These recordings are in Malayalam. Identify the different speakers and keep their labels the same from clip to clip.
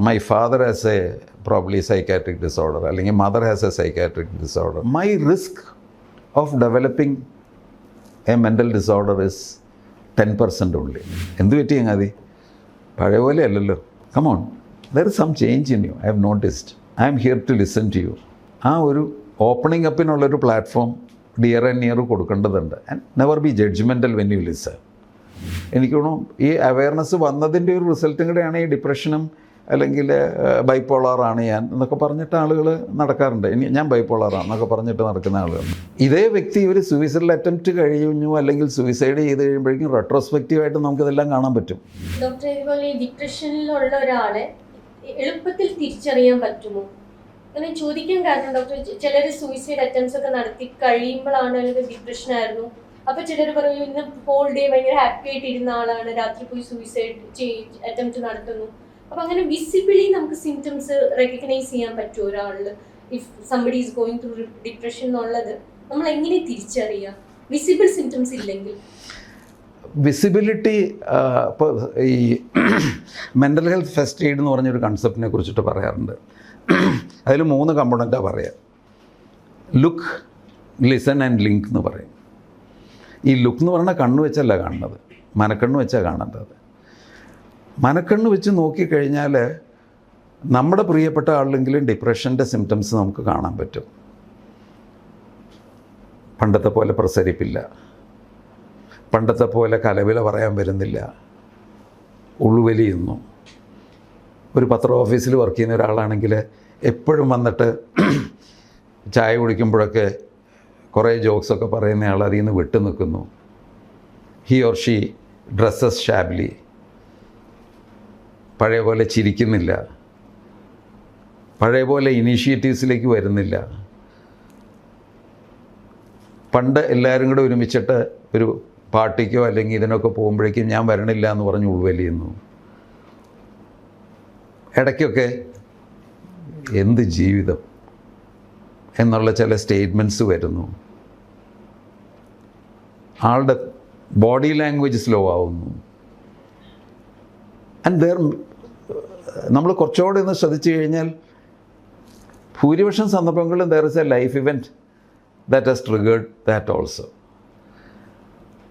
Speaker 1: my father has a probably psychiatric disorder, അല്ലെങ്കിൽ mother has a psychiatric disorder. My risk of developing a mental disorder is 10% only. എന്ത് പറ്റി ചങ്ങാതി? പഴയ പോലെ അല്ലല്ലോ. Come on, there is some change in you. I have noticed. I am here to listen to you. ആ ഒരു ഓപ്പണിംഗ് അപ്പിനുള്ളൊരു പ്ലാറ്റ്ഫോം ഡിയർ ആൻഡ് നിയർ കൊടുക്കേണ്ടതുണ്ട്. And never be judgemental when you listen. എനിക്ക് തോന്നുന്നു ഈ അവയർനെസ് വന്നതിൻ്റെ ഒരു റിസൾട്ടും കൂടെയാണ് ഈ ഡിപ്രഷനും അല്ലെങ്കിൽ ബൈപ്പോളാറാണ് ഞാൻ എന്നൊക്കെ പറഞ്ഞിട്ട് ആളുകൾ നടക്കാറുണ്ട്. ഞാൻ ബൈപ്പോളാറാണ് എന്നൊക്കെ പറഞ്ഞിട്ട് നടക്കുന്ന ആളുകളുണ്ട്. ഇതേ വ്യക്തി ഒരു സൂയിസൈഡൽ അറ്റംപ്റ്റ് കഴിഞ്ഞു അല്ലെങ്കിൽ സൂയിസൈഡ് ചെയ്ത് കഴിയുമ്പോഴേക്കും റെട്രോസ്പെക്റ്റീവായിട്ട് നമുക്കിതെല്ലാം കാണാൻ പറ്റും.
Speaker 2: ഡോക്ടർ, ഇതുപോലെ ഈ ഡിപ്രഷനിലുള്ള ഒരാളെ എളുപ്പത്തിൽ തിരിച്ചറിയാൻ പറ്റുമോ? അങ്ങനെ ചോദിക്കാൻ കാരണം ഡോക്ടർ, ചിലർ സൂയിസൈഡ് അറ്റംപ്റ്റ്സ് ഒക്കെ നടത്തി കഴിയുമ്പോഴാണ് അല്ലെങ്കിൽ ഡിപ്രഷനായിരുന്നു. അപ്പോൾ ചിലർ പറയും ഇന്ന് ഹോൾ ഡേ ഭയങ്കര ഹാപ്പി ആയിട്ട് ഇരുന്ന ആളാണ്, രാത്രി പോയി സൂയിസൈഡ് അറ്റംപ്റ്റ് നടത്തുന്നു. അപ്പോൾ അങ്ങനെ വിസിബിളി നമുക്ക് സിംറ്റംസ് റെക്കഗ്നൈസ് ചെയ്യാൻ പറ്റുമോ ഒരാളിൽ? If somebody is going through depression എന്നുള്ളത് നമ്മൾ എങ്ങനെ തിരിച്ചറിയാം വിസിബിൾ സിംറ്റംസ് ഇല്ലെങ്കിൽ?
Speaker 1: വിസിബിലിറ്റി ഇപ്പോൾ ഈ മെൻ്റൽ ഹെൽത്ത് ഫസ്റ്റ് എയ്ഡ് എന്ന് പറഞ്ഞൊരു കൺസെപ്റ്റിനെ കുറിച്ചിട്ട് പറയാറുണ്ട്. അതിൽ 3 കമ്പോണൻറ്റാണ് പറയുക. ലുക്ക്, ലിസൺ ആൻഡ് ലിങ്ക് എന്ന് പറയും. ഈ ലുക്ക് എന്ന് പറഞ്ഞാൽ കണ്ണ് വെച്ചല്ല കാണുന്നത്, മനക്കണ്ണ് വെച്ചാണ് കാണേണ്ടത്. മനക്കണ്ണ് വെച്ച് നോക്കിക്കഴിഞ്ഞാൽ നമ്മുടെ പ്രിയപ്പെട്ട ആളിലെങ്കിലും ഡിപ്രഷൻ്റെ സിംറ്റംസ് നമുക്ക് കാണാൻ പറ്റും. പണ്ടത്തെ പോലെ പ്രസരിപ്പില്ല, പണ്ടത്തെ പോലെ കലവില പറയാൻ വരുന്നില്ല, ഉള്ളുവലിയുന്നു. ഒരു പത്ര ഓഫീസിൽ വർക്ക് ചെയ്യുന്ന ഒരാളാണെങ്കിൽ എപ്പോഴും വന്നിട്ട് ചായ കുടിക്കുമ്പോഴൊക്കെ കുറേ ജോക്സൊക്കെ പറയുന്നയാൾ അതിൽ നിന്ന് വിട്ടു നിൽക്കുന്നു. ഹി ഓർ ഷീ ഡ്രസ്സസ് ഷാബ്ലി, പഴയ പോലെ ചിരിക്കുന്നില്ല, പഴയ പോലെ ഇനീഷ്യേറ്റീവ്സിലേക്ക് വരുന്നില്ല. പണ്ട് എല്ലാവരും കൂടെ ഒരുമിച്ചിട്ട് ഒരു പാർട്ടിക്കോ അല്ലെങ്കിൽ ഇതിനൊക്കെ പോകുമ്പോഴേക്കും ഞാൻ വരണില്ല എന്ന് പറഞ്ഞ് ഉൾവലിയുന്നു. ഇടയ്ക്കൊക്കെ എന്ത് ജീവിതം എന്നുള്ള ചില സ്റ്റേറ്റ്മെൻറ്റ്സ് വരുന്നു. ആളുടെ ബോഡി ലാംഗ്വേജ് സ്ലോ ആവുന്നു. ആൻഡ് നമ്മൾ കുറച്ചുകൂടെ ഒന്ന് ശ്രദ്ധിച്ചു കഴിഞ്ഞാൽ ഭൂരിപക്ഷം സന്ദർഭങ്ങളിലും there is a life event that has triggered that also.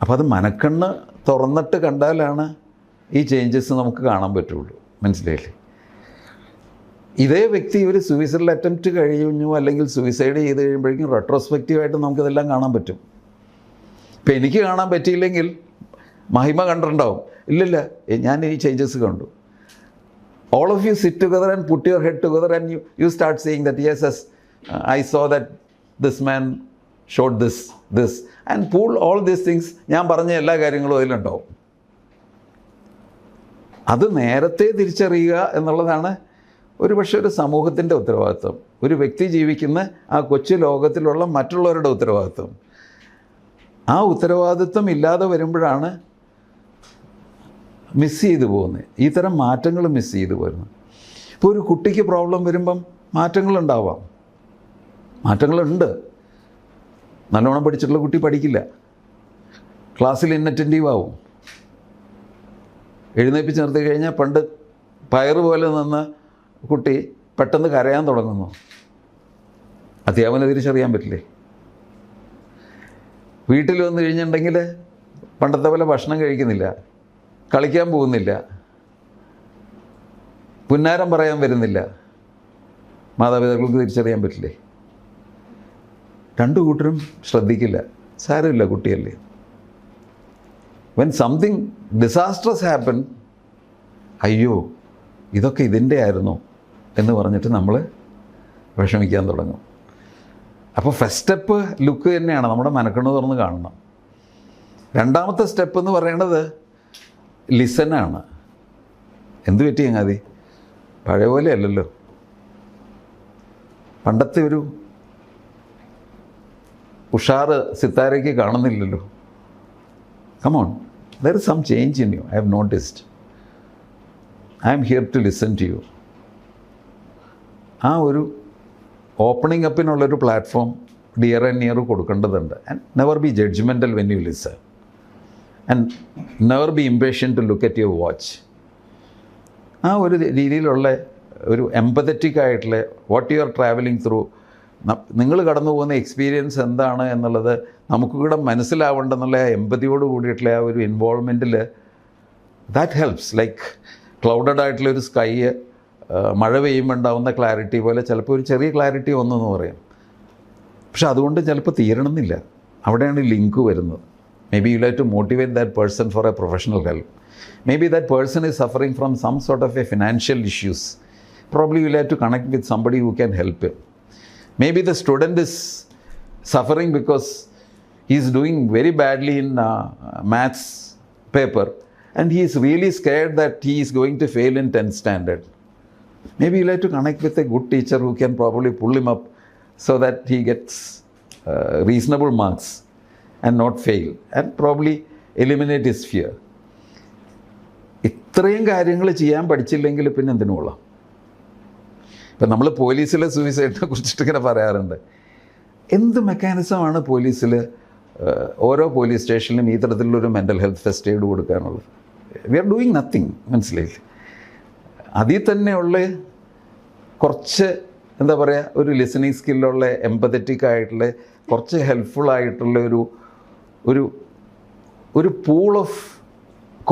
Speaker 1: അപ്പോൾ അത് മനക്കണ്ണ് തുറന്നിട്ട് കണ്ടാലാണ് ഈ ചേഞ്ചസ് നമുക്ക് കാണാൻ പറ്റുള്ളൂ. മനസ്സിലായില്ലേ? ഇതേ വ്യക്തി ഒരു സൂയിസൈഡൽ അറ്റംപ്റ്റ് കഴിഞ്ഞു അല്ലെങ്കിൽ സൂയിസൈഡ് ചെയ്ത് കഴിയുമ്പോഴേക്കും റെട്രോസ്പെക്റ്റീവായിട്ട് നമുക്കിതെല്ലാം കാണാൻ പറ്റും. ഇപ്പം എനിക്ക് കാണാൻ പറ്റിയില്ലെങ്കിൽ മഹിമ കണ്ടിട്ടുണ്ടാവും. ഇല്ലില്ല, ഞാൻ ഈ ചേഞ്ചസ് കണ്ടു. All of you sit together and put your head together and you start seeing that yes I saw that this man showed this and pull all these things. ഞാൻ പറഞ്ഞ എല്ലാ കാര്യങ്ങളും അതിലുണ്ടാവും. അത് നേരത്തെ തിരിച്ചറിയുക എന്നുള്ളതാണ് ഒരു പക്ഷേ ഒരു സമൂഹത്തിൻ്റെ ഉത്തരവാദിത്വം, ഒരു വ്യക്തി ജീവിക്കുന്ന ആ കൊച്ചു ലോകത്തിലുള്ള മറ്റുള്ളവരുടെ ഉത്തരവാദിത്വം. ആ ഉത്തരവാദിത്വം ഇല്ലാതെ വരുമ്പോഴാണ് മിസ് ചെയ്തു പോകുന്നത്, ഈ തരം മാറ്റങ്ങൾ മിസ് ചെയ്തു പോരുന്നത്. ഇപ്പോൾ ഒരു കുട്ടിക്ക് പ്രോബ്ലം വരുമ്പം മാറ്റങ്ങളുണ്ടാവാം, മാറ്റങ്ങളുണ്ട്. നല്ലോണം പഠിച്ചിട്ടുള്ള കുട്ടി പഠിക്കില്ല, ക്ലാസ്സിൽ ഇന്നറ്റൻറ്റീവ് ആവും. എഴുന്നേൽപ്പിച്ച് നിർത്തി കഴിഞ്ഞാൽ പണ്ട് പയറ് പോലെ നിന്ന് കുട്ടി പെട്ടെന്ന് കരയാൻ തുടങ്ങുന്നു. അധ്യാപകന് തിരിച്ചറിയാൻ പറ്റില്ലേ? വീട്ടിൽ വന്നു കഴിഞ്ഞിട്ടുണ്ടെങ്കിൽ പണ്ടത്തെ പോലെ ഭക്ഷണം കഴിക്കുന്നില്ല, കളിക്കാൻ പോകുന്നില്ല, പുന്നാരം പറയാൻ വരുന്നില്ല. മാതാപിതാക്കൾക്ക് തിരിച്ചറിയാൻ പറ്റില്ലേ? 2 കൂട്ടരും ശ്രദ്ധിക്കില്ല. സാരമില്ല, കുട്ടിയല്ലേ. വെൻ സംതിങ് ഡിസാസ്ട്രസ് ഹാപ്പൻ, അയ്യോ ഇതൊക്കെ ഇതിൻ്റെ ആയിരുന്നു എന്ന് പറഞ്ഞിട്ട് നമ്മൾ വിഷമിക്കാൻ തുടങ്ങും. അപ്പോൾ ഫസ്റ്റ് സ്റ്റെപ്പ് ലുക്ക് തന്നെയാണ്, നമ്മുടെ മനക്കണ്ണ് തുറന്ന് കാണണം. രണ്ടാമത്തെ സ്റ്റെപ്പ് എന്ന് പറയുന്നത് ലിസനാണ്. എന്ത് പറ്റി ചങ്ങാതി? പഴയ പോലെ അല്ലല്ലോ, പണ്ടത്തെ ഒരു ഉഷാറ് സിത്താരയ്ക്ക് കാണുന്നില്ലല്ലോ. Come on, there is some change in you. I have noticed. I am here to listen to you. ആ ഒരു ഓപ്പണിംഗ് അപ്പിനുള്ളൊരു പ്ലാറ്റ്ഫോം ഡിയർ ആൻഡ് നിയർ കൊടുക്കേണ്ടതുണ്ട്. And never be judgemental when you listen and never be impatient to look at your watch. ആ ഒരു രീതിയിലുള്ള ഒരു എംപതറ്റിക് ആയിട്ടുള്ള what you are travelling through, നിങ്ങൾ കടന്നു പോകുന്ന എക്സ്പീരിയൻസ് എന്താണ് എന്നുള്ളത് നമുക്ക് കൂടെ മനസ്സിലാവേണ്ടെന്നുള്ള ആ എമ്പതിയോട് കൂടിയിട്ടുള്ള ആ ഒരു ഇൻവോൾവ്മെൻറ്റിൽ ദാറ്റ് ഹെൽപ്സ്. ലൈക്ക് ക്ലൗഡഡ് ആയിട്ടുള്ളൊരു സ്കൈ മഴ പെയ്യുമ്പോൾ ഉണ്ടാവുന്ന ക്ലാരിറ്റി പോലെ ചിലപ്പോൾ ഒരു ചെറിയ ക്ലാരിറ്റി വന്നെന്ന് പറയും. പക്ഷെ അതുകൊണ്ട് ചിലപ്പോൾ തീരണമെന്നില്ല. അവിടെയാണ് ലിങ്ക് വരുന്നത്. Maybe you like to motivate that person for a professional help. Maybe that person is suffering from some sort of a financial issues. Probably you'll have to connect with somebody who can help him. Maybe the student is suffering because he is doing very badly in maths paper and he is really scared that he is going to fail in 10th standard. Maybe you'll have to connect with a good teacher who can probably pull him up so that he gets reasonable marks and not fail and probably eliminate his fear. ഇത്രയും കാര്യങ്ങൾ ചെയ്യാൻ പഠിച്ചില്ലെങ്കിൽ പിന്നെ എന്തിനു കൊള്ളാം? ഇപ്പം നമ്മൾ പോലീസിലെ സൂയിസൈഡിനെ കുറിച്ചിട്ട് ഇങ്ങനെ പറയാറുണ്ട്. എന്ത് മെക്കാനിസമാണ് പോലീസിൽ ഓരോ പോലീസ് സ്റ്റേഷനിലും ഈ തരത്തിലുള്ളൊരു മെൻ്റൽ ഹെൽത്ത് ഫസ്റ്റ് എയ്ഡ് കൊടുക്കാനുള്ളത്? We are doing nothing. മനസ്സിലായില്ലേ? അതിൽ തന്നെയുള്ള കുറച്ച് എന്താ പറയുക, ഒരു ലിസണിങ് സ്കില്ലുള്ള എംപതറ്റിക് ആയിട്ടുള്ള കുറച്ച് ഹെൽപ്ഫുൾ ആയിട്ടുള്ള ഒരു ഒരു പൂൾ ഓഫ്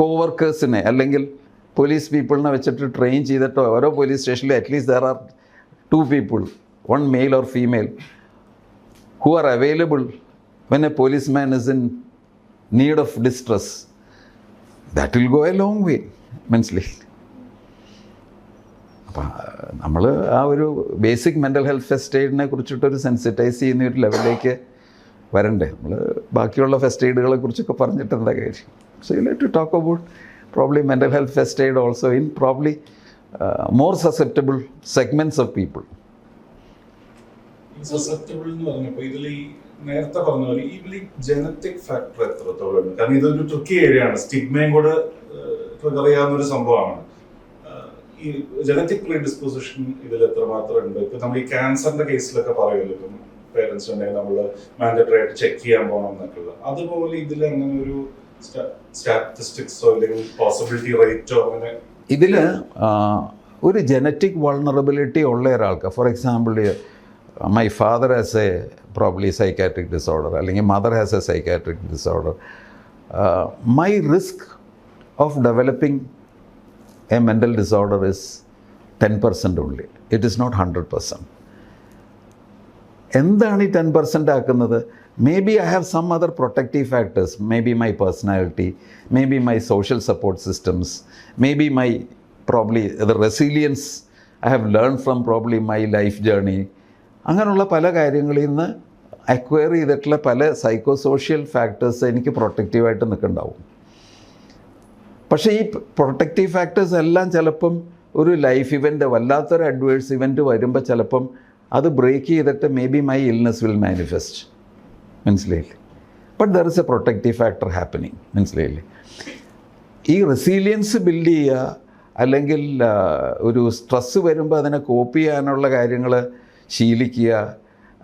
Speaker 1: കോവർക്കേഴ്സിനെ അല്ലെങ്കിൽ പോലീസ് പീപ്പിളിനെ വെച്ചിട്ട് ട്രെയിൻ ചെയ്തിട്ടോ ഓരോ പോലീസ് സ്റ്റേഷനിലും at least there are 2 people, 1 male or female, who are available when a policeman is in need of distress. That will go a long way. മനസ്സിലായി? അപ്പം നമ്മൾ ആ ഒരു ബേസിക് മെൻ്റൽ ഹെൽത്ത് ഫസ്റ്റ് എയ്ഡിനെ കുറിച്ചിട്ടൊരു സെൻസിറ്റൈസ് ചെയ്യുന്ന ഒരു ലെവലിലേക്ക് വരണ്ടേ? നമ്മൾ ബാക്കിയുള്ള ഫസ്റ്റ് എയ്ഡുകളെ കുറിച്ചൊക്കെ പറഞ്ഞിട്ട് എന്താ കാര്യം? So you let to talk about probably mental health first aid also in probably more susceptible segments of people.
Speaker 3: Susceptible എന്ന് പറഞ്ഞപ്പോൾ ഇതിൽ ഈ നേരത്തെ പറഞ്ഞ പോലെ ഈ ജനറ്റിക് ഫാക്ടർ എത്രത്തോളം ഉണ്ട്? കാരണം ഇതൊരു ട്രിക്കി ഏരിയ ആണ്, സ്റ്റിഗ്മയും കൂടെ അറിയാവുന്ന ഒരു സംഭവമാണ്. ഈ ജനറ്റിക് പ്രീഡിസ്പോസിഷൻ ഇതിൽ എത്രമാത്രം ഉണ്ട്? ഇപ്പം നമ്മൾ ഈ ക്യാൻസറിന്റെ കേസിലൊക്കെ പറയുമല്ലോ, ഇപ്പം പേരൻസ് ഉണ്ടെങ്കിൽ നമ്മൾ മാൻഡേറ്ററി ആയിട്ട് ചെക്ക് ചെയ്യാൻ പോകണം എന്നൊക്കെ. അതുപോലെ ഇതിൽ അങ്ങനെ ഒരു സ്റ്റാറ്റിസ്റ്റിക്സോ അല്ലെങ്കിൽ പോസിബിലിറ്റി റേറ്റോ അങ്ങനെ
Speaker 1: ഇതിൽ ഒരു ജനറ്റിക് വൾണറബിലിറ്റി ഉള്ള ഒരാൾക്ക്, for example my father has a probably psychiatric disorder അല്ലെങ്കിൽ mother has a psychiatric disorder, my risk of developing a mental disorder is 10% only. It is not 100%. എന്താണ് ഈ 10% ആക്കുന്നത്? Maybe I have some other protective factors, maybe my personality, maybe my social support systems, maybe my probably the resilience I have learned from probably my life journey. അങ്ങനെയുള്ള പല കാര്യങ്ങളിൽ നിന്ന് അക്വയർ ചെയ്തിട്ടുള്ള പല സൈക്കോ സോഷ്യൽ ഫാക്ടേഴ്സ് എനിക്ക് പ്രൊട്ടക്റ്റീവായിട്ട് നിൽക്കുന്നുണ്ടാവും. പക്ഷേ ഈ പ്രൊട്ടക്റ്റീവ് ഫാക്ടേഴ്സ് എല്ലാം ചിലപ്പം ഒരു ലൈഫ് ഇവൻ്റ്, വല്ലാത്തൊരു അഡ്വേഴ്സ് ഇവൻറ്റ് വരുമ്പോൾ ചിലപ്പം അത് ബ്രേക്ക് ചെയ്തിട്ട് may be my illness will manifest. മനസ്സിലായില്ലേ? But there is a protective factor happening. മനസ്സിലായില്ലേ? ഈ റെസീലിയൻസ് ബിൽഡ് ചെയ്യുക, അല്ലെങ്കിൽ ഒരു സ്ട്രെസ്സ് വരുമ്പോൾ അതിനെ കോപ്പ് ചെയ്യാനുള്ള കാര്യങ്ങൾ ശീലിക്കുക,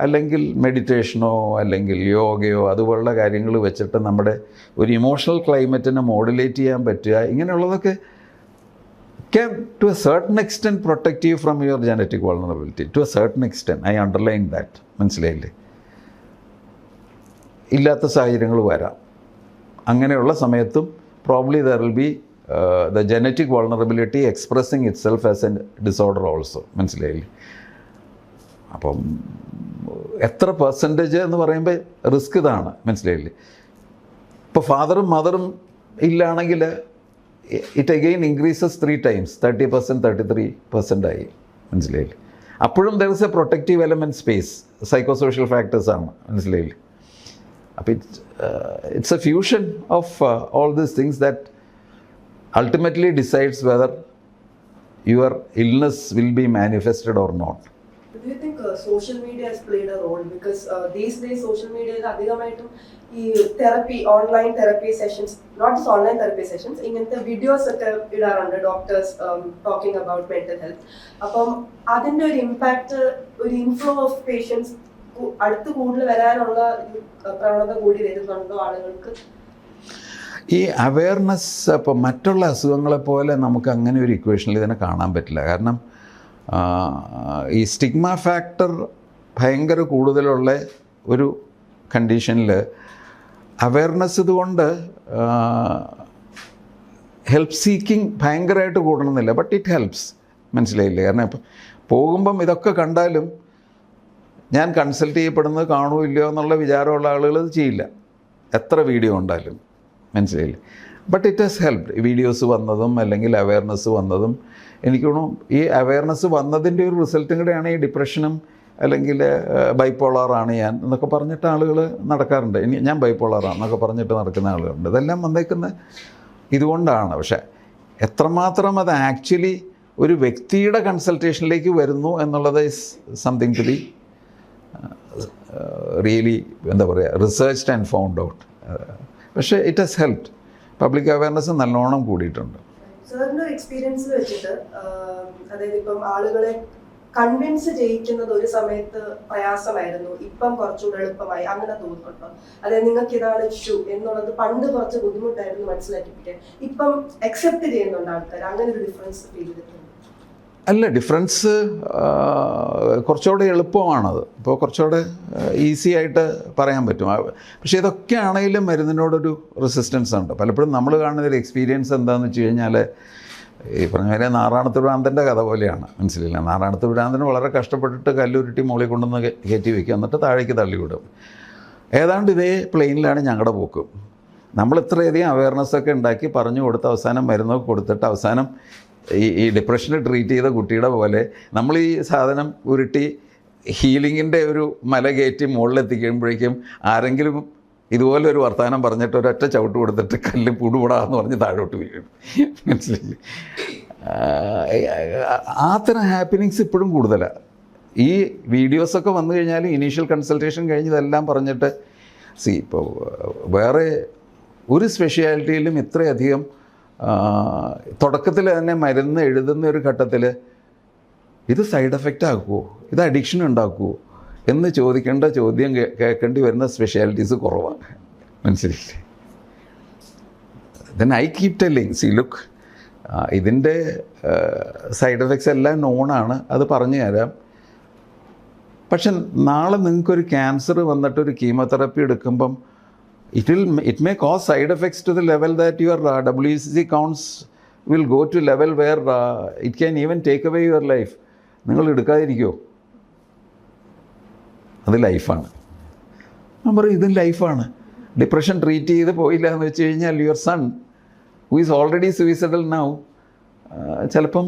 Speaker 1: അല്ലെങ്കിൽ മെഡിറ്റേഷനോ അല്ലെങ്കിൽ യോഗയോ അതുപോലുള്ള കാര്യങ്ങൾ വെച്ചിട്ട് നമ്മുടെ ഒരു ഇമോഷണൽ ക്ലൈമറ്റിനെ മോഡുലേറ്റ് ചെയ്യാൻ പറ്റുക, ഇങ്ങനെയുള്ളതൊക്കെ can to a certain extent protect you from your genetic vulnerability. To a certain extent, I underline that. മനസ്സിലായില്ലേ? ഇല്ലാത്ത സാഹചര്യങ്ങൾ വരാം. അങ്ങനെയുള്ള സമയത്തും probably there will be the genetic vulnerability expressing it self as an disorder also. മനസ്സിലായില്ലേ? അപ്പം എത്ര പെർസെൻറ്റേജ് എന്ന് പറയുമ്പോൾ റിസ്ക് ഇതാണ്. മനസ്സിലായില്ലേ? ഇപ്പോൾ ഫാദറും മദറും ഇല്ലാണെങ്കിൽ ഇറ്റ് അഗെയിൻ ഇൻക്രീസസ് 3 times, 30%, 33% ആയി. മനസ്സിലായില്ലേ? അപ്പോഴും there is a protective element space, psycho social ഫാക്ടേഴ്സാണ്. മനസ്സിലായില്ലേ? അപ്പോൾ it's a fusion of all these things that ultimately decides whether your illness will be manifested or not.
Speaker 4: Do you think social media has played a role? Because these days social media is adhigamayittum ee therapy, online therapy sessions, not just online therapy sessions, ingante videos okke idarundu doctors talking about mental health. Appam adinte or impact or inflow of patients അടുത്ത് കൂടുതൽ വരാനുള്ള പ്രവണത കൂടി വരുന്നുണ്ടോ ആളുകൾക്ക്?
Speaker 1: ഈ അവെയർനെസ് ഇപ്പോൾ മറ്റുള്ള അസുഖങ്ങളെപ്പോലെ നമുക്ക് അങ്ങനെ ഒരു ഇക്വേഷനിൽ ഇതിനെ കാണാൻ പറ്റില്ല. കാരണം ഈ സ്റ്റിഗ്മ ഫാക്ടർ ഭയങ്കര കൂടുതലുള്ള ഒരു കണ്ടീഷനിൽ അവെയർനെസ് ഇതുകൊണ്ട് ഹെൽപ്പ് സീക്കിംഗ് ഭയങ്കരമായിട്ട് കൂടണമെന്നില്ല. But it helps. മനസ്സിലായില്ലേ? കാരണം ഇപ്പം പോകുമ്പം ഇതൊക്കെ കണ്ടാലും ഞാൻ കൺസൾട്ട് ചെയ്യപ്പെടുന്നത് കാണുമില്ലയോ എന്നുള്ള വിചാരമുള്ള ആളുകൾ ഇത് ചെയ്യില്ല, എത്ര വീഡിയോ ഉണ്ടാലും. മനസ്സിലായില്ലേ? But it has helped. Videos വന്നതും അല്ലെങ്കിൽ അവെയർനെസ് വന്നതും എനിക്ക് തോന്നുന്നു ഈ അവെയർനെസ് വന്നതിൻ്റെ ഒരു റിസൾട്ടും കൂടെയാണ് ഈ ഡിപ്രഷനും അല്ലെങ്കിൽ ബൈപ്പോളാറാണ് ഞാൻ എന്നൊക്കെ പറഞ്ഞിട്ട് ആളുകൾ നടക്കാറുണ്ട്. ഞാൻ ബൈപ്പോളാറാണെന്നൊക്കെ പറഞ്ഞിട്ട് നടക്കുന്ന ആളുകളുണ്ട്. ഇതെല്ലാം വന്നേക്കുന്നത് ഇതുകൊണ്ടാണ്. പക്ഷേ എത്രമാത്രം അത് ആക്ച്വലി ഒരു വ്യക്തിയുടെ കൺസൾട്ടേഷനിലേക്ക് വരുന്നു എന്നുള്ളത് is something to be really എന്താ പറയുക റിസർച്ച്ഡ് ആൻഡ് ഫൗണ്ട് ഔട്ട്. പക്ഷേ it has helped. Public awareness നല്ലോണം കൂടിയിട്ടുണ്ട്.
Speaker 4: സാറിൻ്റെ ഒരു എക്സ്പീരിയൻസ് വെച്ചിട്ട് അതായത് ഇപ്പം ആളുകളെ കൺവിൻസ് ചെയ്യിക്കുന്നത് ഒരു സമയത്ത് പ്രയാസമായിരുന്നു, ഇപ്പം കുറച്ചുകൂടെ എളുപ്പമായി, അങ്ങനെ തോന്നുന്നുണ്ടോ? അതായത് നിങ്ങൾക്ക് ഇതാണ് ഇഷ്യൂ എന്നുള്ളത് പണ്ട് കുറച്ച് ബുദ്ധിമുട്ടായിരുന്നു മനസ്സിലാക്കിപ്പിക്കാൻ, ഇപ്പം അക്സെപ്റ്റ് ചെയ്യുന്നുണ്ട് ആൾക്കാർ, അങ്ങനെ ഒരു ഡിഫറൻസ് ഫീൽ ചെയ്തിട്ടുണ്ട്?
Speaker 1: അല്ല, ഡിഫറൻസ് കുറച്ചുകൂടെ എളുപ്പമാണത്. ഇപ്പോൾ കുറച്ചുകൂടെ ഈസി ആയിട്ട് പറയാൻ പറ്റും. പക്ഷേ ഇതൊക്കെ ആണെങ്കിലും മരുന്നിനോടൊരു റെസിസ്റ്റൻസ് ഉണ്ട്. പലപ്പോഴും നമ്മൾ കാണുന്ന ഒരു എക്സ്പീരിയൻസ് എന്താണെന്ന് വെച്ച് കഴിഞ്ഞാൽ ഈ പറഞ്ഞ പോലെ നാറാണത്ത് ഭ്രാന്തൻ്റെ കഥ പോലെയാണ്. മനസ്സിലില്ല? നാറാണത്ത് ഭ്രാന്തന് വളരെ കഷ്ടപ്പെട്ടിട്ട് കല്ലുരുട്ടി മുകളിൽ കൊണ്ടുവന്ന് കയറ്റി വയ്ക്കുക, എന്നിട്ട് താഴേക്ക് തള്ളിവിടും. ഏതാണ്ട് ഇതേ പ്ലെയിനിലാണ് ഞങ്ങളുടെ പോക്കും. നമ്മൾ ഇത്രയധികം അവയർനെസ്സൊക്കെ ഉണ്ടാക്കി പറഞ്ഞു കൊടുത്ത് അവസാനം മരുന്നൊക്കെ കൊടുത്തിട്ട് അവസാനം ഈ ഡിപ്രഷനെ ട്രീറ്റ് ചെയ്ത കുട്ടിയുടെ പോലെ നമ്മൾ ഈ സാധനം ഉരുട്ടി ഹീലിങ്ങിൻ്റെ ഒരു മല കയറ്റി മുകളിലെത്തിക്കുമ്പോഴേക്കും ആരെങ്കിലും ഇതുപോലെ ഒരു വർത്തമാനം പറഞ്ഞിട്ട് ഒരൊറ്റ ചവിട്ട് കൊടുത്തിട്ട് കല്ല് പൂടുപൂടാന്ന് പറഞ്ഞ് താഴോട്ട് വീഴും. മനസ്സിലായില്ലേ? അത്തരം ഹാപ്പനിങ്സ് ഇപ്പോഴും കൂടുതലാണ്. ഈ വീഡിയോസൊക്കെ വന്നു കഴിഞ്ഞാൽ ഇനീഷ്യൽ കൺസൾട്ടേഷൻ കഴിഞ്ഞതെല്ലാം പറഞ്ഞിട്ട് ഇപ്പോൾ വേറെ ഒരു സ്പെഷ്യാലിറ്റിയിലും ഇത്രയധികം തുടക്കത്തിൽ തന്നെ മരുന്ന് എഴുതുന്ന ഒരു ഘട്ടത്തിൽ ഇത് സൈഡ് എഫക്റ്റ് ആക്കുമോ, ഇത് അഡിക്ഷൻ ഉണ്ടാക്കുമോ എന്ന് ചോദിക്കേണ്ട ചോദ്യം കേൾക്കേണ്ടി വരുന്ന സ്പെഷ്യാലിറ്റീസ് കുറവാണ്. മനസ്സിലായില്ലേ? Then I keep telling, see look, ഇതിൻ്റെ സൈഡ് എഫക്ട്സ് എല്ലാം നോണാണ്, അത് പറഞ്ഞു തരാം. പക്ഷെ നാളെ നിങ്ങൾക്കൊരു ക്യാൻസർ വന്നിട്ടൊരു കീമോതെറാപ്പി എടുക്കുമ്പം it may cause side effects to the level that your WBC counts will go to level where it can even take away your life. നിങ്ങൾ എടുക്കാതിരിക്കുമോ? അത് ലൈഫാണ്. ഞാൻ പറയും ഇതും ലൈഫാണ്. ഡിപ്രഷൻ ട്രീറ്റ് ചെയ്ത് പോയില്ല എന്ന് വെച്ച് കഴിഞ്ഞാൽ your sun who is already suicidal now ചിലപ്പം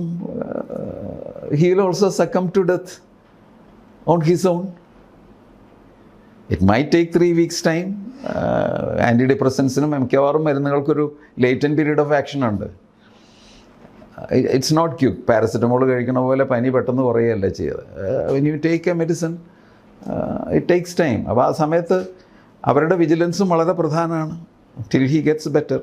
Speaker 1: he will also succumb to death on his own. It might take 3 weeks time. Anti ഡിപ്രസൻസിനും മിക്കവാറും മരുന്നുകൾക്കൊരു ലേറ്റൻറ്റ് പീരീഡ് ഓഫ് ആക്ഷൻ ഉണ്ട്. It's not quick. പാരസെറ്റമോൾ കഴിക്കണ പോലെ പനി പെട്ടെന്ന് കുറയുകയല്ല ചെയ്തത്. When you take a medicine it takes time. അപ്പോൾ ആ സമയത്ത് അവരുടെ വിജിലൻസും വളരെ പ്രധാനമാണ് ടിൽ ഹി ഗെറ്റ്സ് ബെറ്റർ.